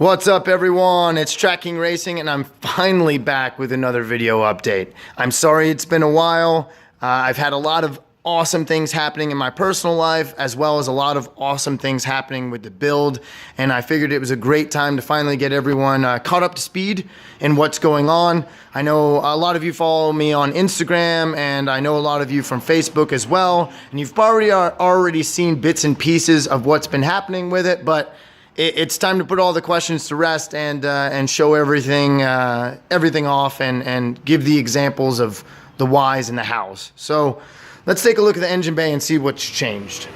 What's up everyone, it's Tracking Racing and I'm finally back with another video update. I'm sorry it's been a while. I've had a lot of awesome things happening in my personal life as well as a lot of awesome things happening with the build, and I figured it was a great time to finally get everyone caught up to speed in what's going on. I know a lot of you follow me on Instagram and I know a lot of you from Facebook as well, and you've already seen bits and pieces of what's been happening with it, but it's time to put all the questions to rest and show everything off and give the examples of the whys and the hows. So let's take a look at the engine bay and see what's changed.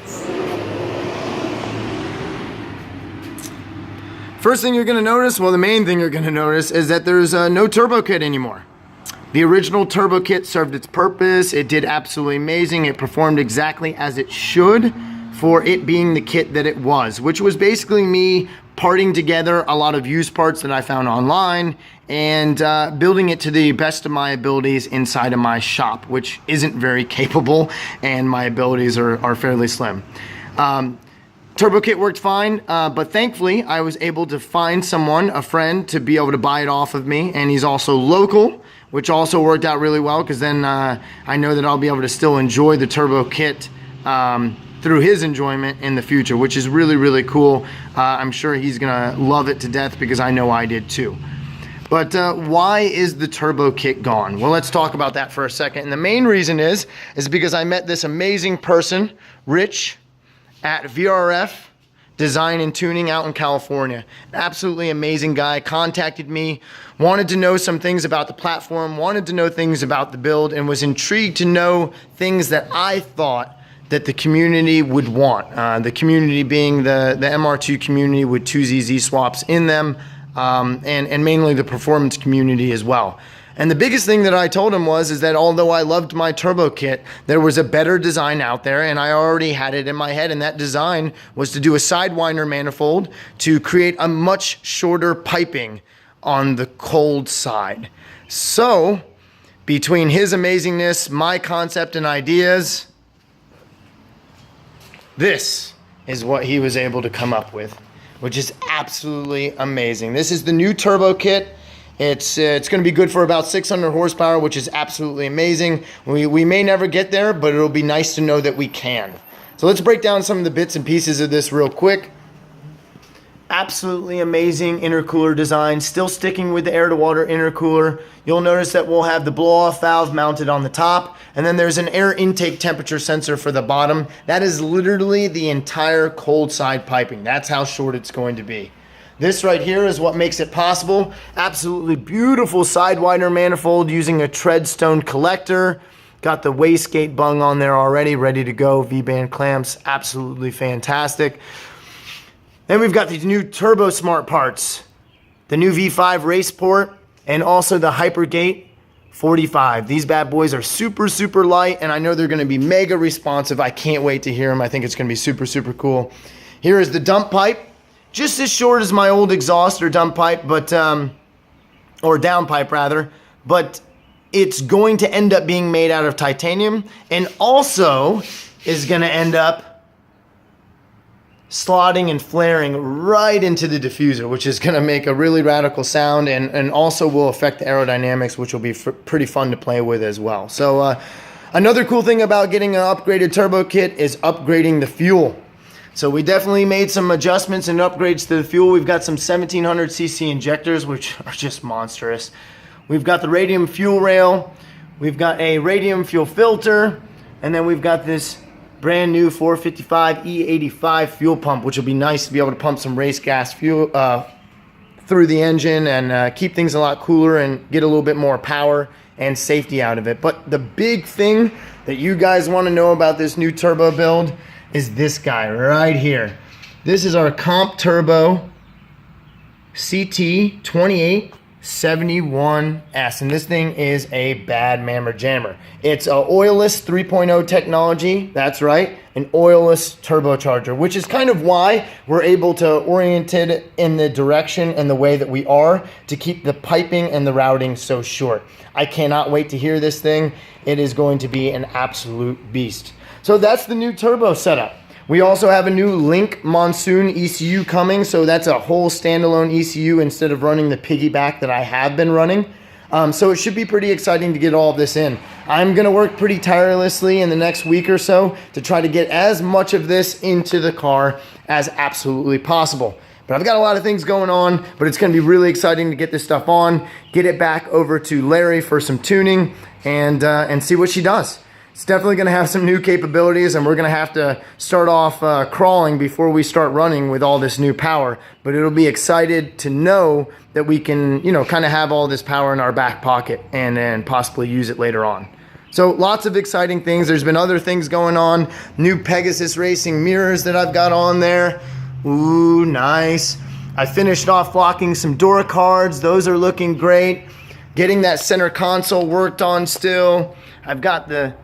First thing you're going to notice, well, the main thing you're going to notice is that there's no turbo kit anymore. The original turbo kit served its purpose. It did absolutely amazing. It performed exactly as it should for it being the kit that it was, which was basically me parting together a lot of used parts that I found online and building it to the best of my abilities inside of my shop, which isn't very capable and my abilities are fairly slim. Turbo kit worked fine, but thankfully I was able to find someone, a friend, to be able to buy it off of me, and he's also local, which also worked out really well because then I know that I'll be able to still enjoy the turbo kit through his enjoyment in the future, which is really, really cool. I'm sure he's gonna love it to death because I know I did too. But why is the turbo kit gone? Well, let's talk about that for a second. And the main reason is because I met this amazing person, Rich, at VRF Design and Tuning out in California. An absolutely amazing guy, contacted me, wanted to know some things about the platform, wanted to know things about the build, and was intrigued to know things that I thought that the community would want. The community being the MR2 community with 2ZZ swaps in them, and mainly the performance community as well. And the biggest thing that I told him is that although I loved my turbo kit, there was a better design out there and I already had it in my head, and that design was to do a Sidewinder manifold to create a much shorter piping on the cold side. So between his amazingness, my concept and ideas, this is what he was able to come up with, which is absolutely amazing. This is the new turbo kit. It's going to be good for about 600 horsepower, which is absolutely amazing. We may never get there, but it'll be nice to know that we can. So let's break down some of the bits and pieces of this real quick. Absolutely amazing intercooler design, still sticking with the air-to-water intercooler. You'll notice that we'll have the blow-off valve mounted on the top, and then there's an air intake temperature sensor for the bottom. That is literally the entire cold side piping. That's how short it's going to be. This right here is what makes it possible. Absolutely beautiful Sidewinder manifold using a treadstone collector. Got the Wastegate bung on there already, ready to go. V-band clamps, absolutely fantastic. Then we've got these new TurboSmart parts, the new V5 RacePort, and also the Hypergate 45. These bad boys are super, super light, and I know they're gonna be mega responsive. I can't wait to hear them. I think it's gonna be super, super cool. Here is the dump pipe, just as short as my old exhaust or dump pipe, but, or down pipe rather, but it's going to end up being made out of titanium and also is gonna end up slotting and flaring right into the diffuser, which is going to make a really radical sound and also will affect the aerodynamics, which will be pretty fun to play with as well. So another cool thing about getting an upgraded turbo kit is upgrading the fuel. So we definitely made some adjustments and upgrades to the fuel. We've got some 1700cc injectors, which are just monstrous. We've got the Radium fuel rail. We've got a Radium fuel filter, and then we've got this brand new 455 E85 fuel pump, which will be nice to be able to pump some race gas fuel through the engine and keep things a lot cooler and get a little bit more power and safety out of it. But the big thing that you guys want to know about this new turbo build is this guy right here. This is our CompTurbo CT2871s, and this thing is a bad mammer jammer. It's a oil-less 3.0 technology, that's right, an oil-less turbocharger, which is kind of why we're able to orient it in the direction and the way that we are to keep the piping and the routing so short. I cannot wait to hear this thing. It is going to be an absolute beast. So that's the new turbo setup. We also have a new Link Monsoon ECU coming, so that's a whole standalone ECU instead of running the piggyback that I have been running. So it should be pretty exciting to get all of this in. I'm gonna work pretty tirelessly in the next week or so to try to get as much of this into the car as absolutely possible. But I've got a lot of things going on, but it's gonna be really exciting to get this stuff on, get it back over to Larry for some tuning, and see what she does. It's definitely gonna have some new capabilities, and we're gonna have to start off crawling before we start running with all this new power. But it'll be excited to know that we can, you know, kind of have all this power in our back pocket and then possibly use it later on. So lots of exciting things. There's been other things going on. New Pegasus Racing mirrors that I've got on there. Ooh, nice. I finished off flocking some door cards. Those are looking great. Getting that center console worked on still. I've got the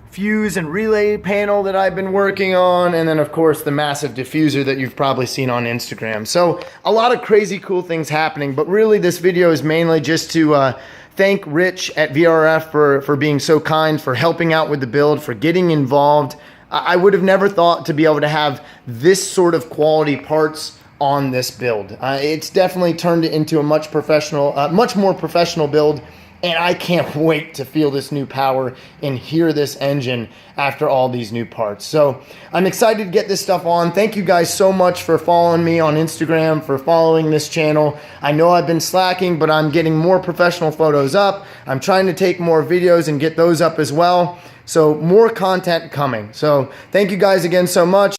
fuse and relay panel that I've been working on, and then of course the massive diffuser that you've probably seen on Instagram. So a lot of crazy cool things happening, but really this video is mainly just to thank Rich at VRF for being so kind, for helping out with the build, for getting involved. I would have never thought to be able to have this sort of quality parts on this build. It's definitely turned it into a much more professional build. And I can't wait to feel this new power and hear this engine after all these new parts. So I'm excited to get this stuff on. Thank you guys so much for following me on Instagram, for following this channel. I know I've been slacking, but I'm getting more professional photos up. I'm trying to take more videos and get those up as well. So more content coming. So thank you guys again so much.